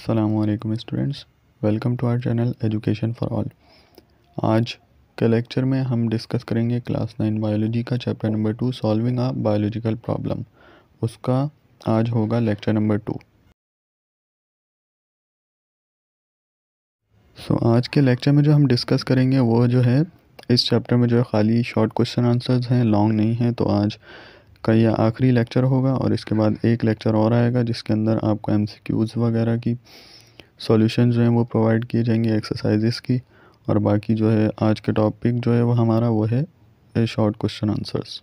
अस्सलामुअलैकुम students, welcome to our channel Education for All. आज के लेक्चर में हम डिस्कस करेंगे क्लास 9 बायोलॉजी का chapter number 2 solving a biological problem. उसका आज होगा लेक्चर नंबर 2। आज के लेक्चर में जो हम डिस्कस करेंगे वो जो है इस चैप्टर में जो है खाली शॉर्ट क्वेश्चन आंसर्स हैं, लॉन्ग नहीं है। तो आज का ये आखिरी लेक्चर होगा और इसके बाद एक लेक्चर और आएगा जिसके अंदर आपको MCQs वगैरह की सॉल्यूशन जो हैं वो प्रोवाइड किए जाएंगे, एक्सरसाइजेस की। और बाकी जो है आज के टॉपिक जो है वो हमारा वो है शॉर्ट क्वेश्चन आंसर्स।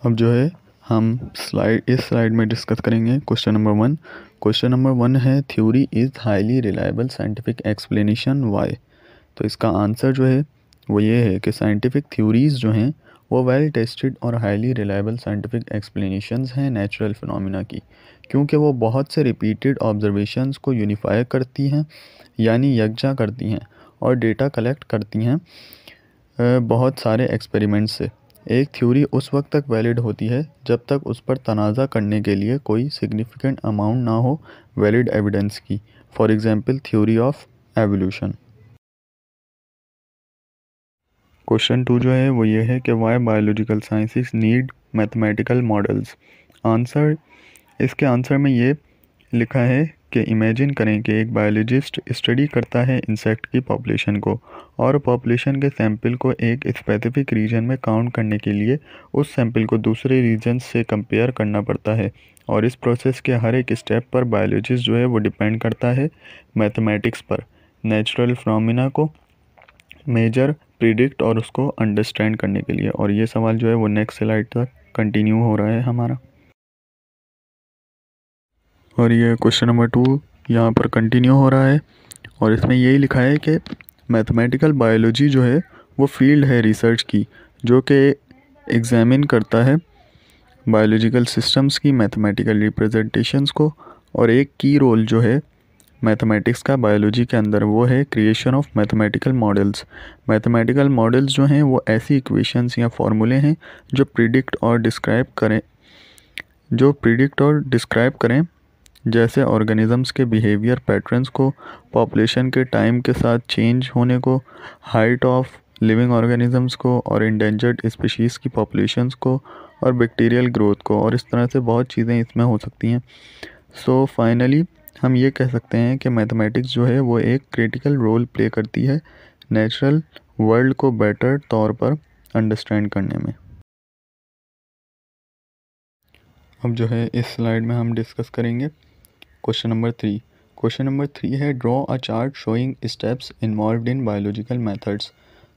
अब जो है हम इस स्लाइड में डिस्कस करेंगे क्वेश्चन नंबर 1। क्वेश्चन नंबर 1 है theory is highly reliable scientific explanation why. तो इसका आंसर जो है वो ये है कि साइंटिफिक थ्योरीज़ जो हैं वो वेल टेस्टेड और हाईली रिलायबल साइंटिफिक एक्सप्लेनेशंस हैं नेचुरल फिनोमिना की, क्योंकि वो बहुत से रिपीटेड ऑब्जर्वेशंस को यूनिफाई करती हैं यानी यकजा करती हैं और डेटा कलेक्ट करती हैं बहुत सारे एक्सपेरिमेंट्स से। एक थ्योरी उस वक्त तक वैलिड होती है जब तक उस पर तनाज़ा करने के लिए कोई सिग्निफिकेंट अमाउंट ना हो वैलिड एविडेंस की। For example theory of evolution. Question 2 जो है वो ये है कि why biological sciences need mathematical models. Answer, इसके आंसर में ये लिखा है कि इमेजिन करें कि एक बायोलॉजिस्ट स्टडी करता है इंसेक्ट की पॉपुलेशन को और पॉपुलेशन के सैंपल को एक स्पेसिफिक रीजन में काउंट करने के लिए उस सैंपल को दूसरे रीजन से कंपेयर करना पड़ता है। और इस प्रोसेस के हर एक स्टेप पर बायोलॉजिस्ट जो है वो डिपेंड करता है मैथमेटिक्स पर, नेचुरल फिनोमिना को मेजर, प्रिडिक्ट और उसको अंडरस्टैंड करने के लिए। और ये सवाल जो है वो नेक्स्ट स्लाइड तक कंटिन्यू हो रहा है हमारा। और ये क्वेश्चन नंबर 2 यहाँ पर कंटिन्यू हो रहा है और इसमें यही लिखा है कि मैथमेटिकल बायोलॉजी जो है वो फील्ड है रिसर्च की जो कि एग्जामिन करता है बायोलॉजिकल सिस्टम्स की मैथमेटिकल रिप्रेजेंटेशंस को। और एक की रोल जो है मैथमेटिक्स का बायोलॉजी के अंदर वो है creation of mathematical models. Mathematical models जो हैं वो ऐसी इक्वेशंस या फार्मूले हैं जो प्रिडिक्ट और डिस्क्राइब करें जैसे ऑर्गेनिजम्स के बिहेवियर पैटर्न्स को, पॉपुलेशन के टाइम के साथ चेंज होने को, हाइट ऑफ लिविंग ऑर्गेनिजम्स को और इंडेंजर्ड स्पीशीज़ की पॉपुलेशंस को और बैक्टीरियल ग्रोथ को। और इस तरह से बहुत चीज़ें इसमें हो सकती हैं। सो फाइनली हम ये कह सकते हैं कि मैथमेटिक्स जो है वो एक क्रिटिकल रोल प्ले करती है नेचुरल वर्ल्ड को बेटर तौर पर अंडरस्टैंड करने में। अब जो है इस स्लाइड में हम डिस्कस करेंगे क्वेश्चन नंबर 3। क्वेश्चन नंबर 3 है draw a chart showing steps involved in biological methods.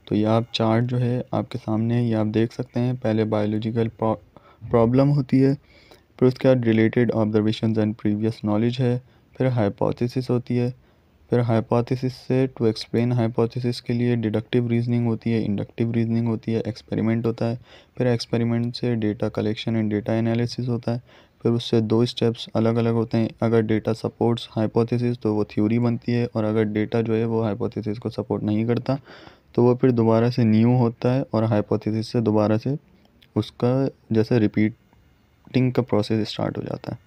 तो ये आप चार्ट जो है आपके सामने है, ये आप देख सकते हैं। पहले बायोलॉजिकल प्रॉब्लम होती है, फिर उसके बाद related observations and previous knowledge है, फिर हाइपोथेसिस होती है, फिर हाइपोथेसिस से टू एक्सप्लेन हाइपोथेसिस के लिए डिडक्टिव रीजनिंग होती है, इंडक्टिव रीजनिंग होती है, एक्सपेरिमेंट होता है, फिर एक्सपेरिमेंट से data collection and data analysis होता है। फिर उससे 2 स्टेप्स अलग अलग होते हैं। अगर डेटा सपोर्ट्स हाइपोथेसिस तो वो थ्योरी बनती है, और अगर डेटा जो है वो हाइपोथेसिस को सपोर्ट नहीं करता तो वो फिर दोबारा से न्यू होता है और हाइपोथेसिस से दोबारा से उसका जैसे रिपीटिंग का प्रोसेस स्टार्ट हो जाता है।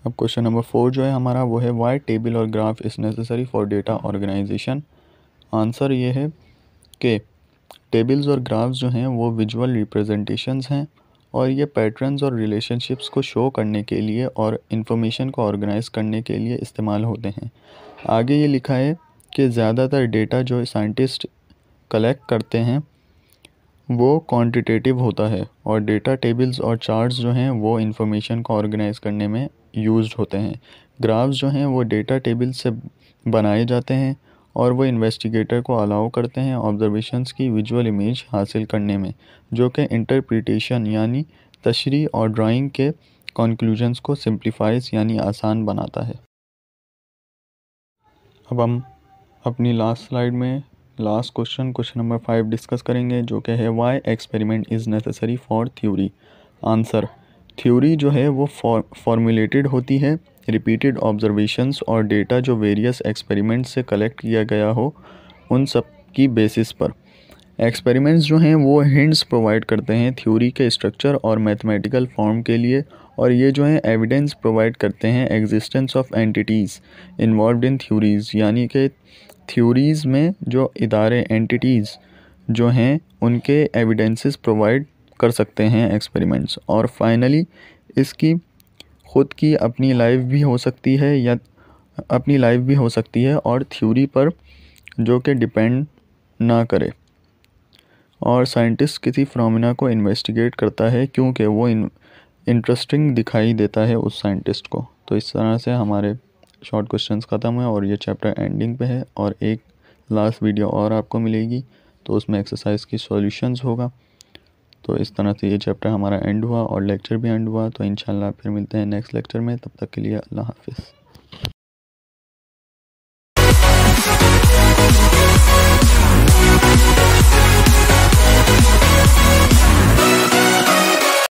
अब क्वेश्चन नंबर 4 जो है हमारा वो है वाई टेबल और graph is necessary for data organisation. Answer ये है कि टेबल्स और ग्राफ्स जो हैं वो विजुअल रिप्रेजेंटेशंस हैं और ये पैटर्न्स और रिलेशनशिप्स को शो करने के लिए और इन्फॉर्मेशन को ऑर्गेनाइज करने के लिए इस्तेमाल होते हैं। आगे ये लिखा है कि ज़्यादातर डेटा जो साइंटिस्ट कलेक्ट करते हैं वो क्वांटिटेटिव होता है और डेटा टेबल्स और चार्ट्स जो हैं वो इन्फॉर्मेशन को ऑर्गेनाइज करने में यूज्ड होते हैं। ग्राफ्स जो हैं वो डेटा टेबल्स से बनाए जाते हैं और वो इन्वेस्टिगेटर को अलाउ करते हैं ऑब्जर्वेशंस की विजुअल इमेज हासिल करने में, जो कि इंटरप्रिटेशन यानी तशरीह और ड्राइंग के कंक्लूजन्स को सिंप्लीफाइज यानी आसान बनाता है। अब हम अपनी लास्ट स्लाइड में लास्ट क्वेश्चन नंबर 5 डिस्कस करेंगे, जो कि है why experiment is necessary for theory. Answer, theory जो है वो फॉर्मुलेटेड होती है रिपीटेड ऑब्जर्वेशंस और डेटा जो वेरियस एक्सपेरिमेंट्स से कलेक्ट किया गया हो उन सब की बेसिस पर। एक्सपेरिमेंट्स जो हैं वो हिंट्स प्रोवाइड करते हैं थ्योरी के स्ट्रक्चर और मैथमेटिकल फॉर्म के लिए, और ये जो हैं एविडेंस प्रोवाइड करते हैं existence of entities involved in theories, यानी कि थ्योरीज़ में जो इदारे एंटिटीज़ जो हैं उनके एविडेंसेस प्रोवाइड कर सकते हैं एक्सपेरिमेंट्स। और फाइनली इसकी ख़ुद की अपनी लाइफ भी हो सकती है और थ्योरी पर जो कि डिपेंड ना करे। और साइंटिस्ट किसी फिनोमेना को इन्वेस्टिगेट करता है क्योंकि वो इंटरेस्टिंग दिखाई देता है उस साइंटिस्ट को। तो इस तरह से हमारे शॉर्ट क्वेश्चंस ख़त्म हुए और ये चैप्टर एंडिंग पे है, और एक लास्ट वीडियो और आपको मिलेगी तो उसमें एक्सरसाइज की सॉल्यूशंस होगा। तो इस तरह से ये चैप्टर हमारा एंड हुआ और लेक्चर भी एंड हुआ। तो इंशाल्लाह फिर मिलते हैं नेक्स्ट लेक्चर में, तब तक के लिए अल्लाह हाफिज़।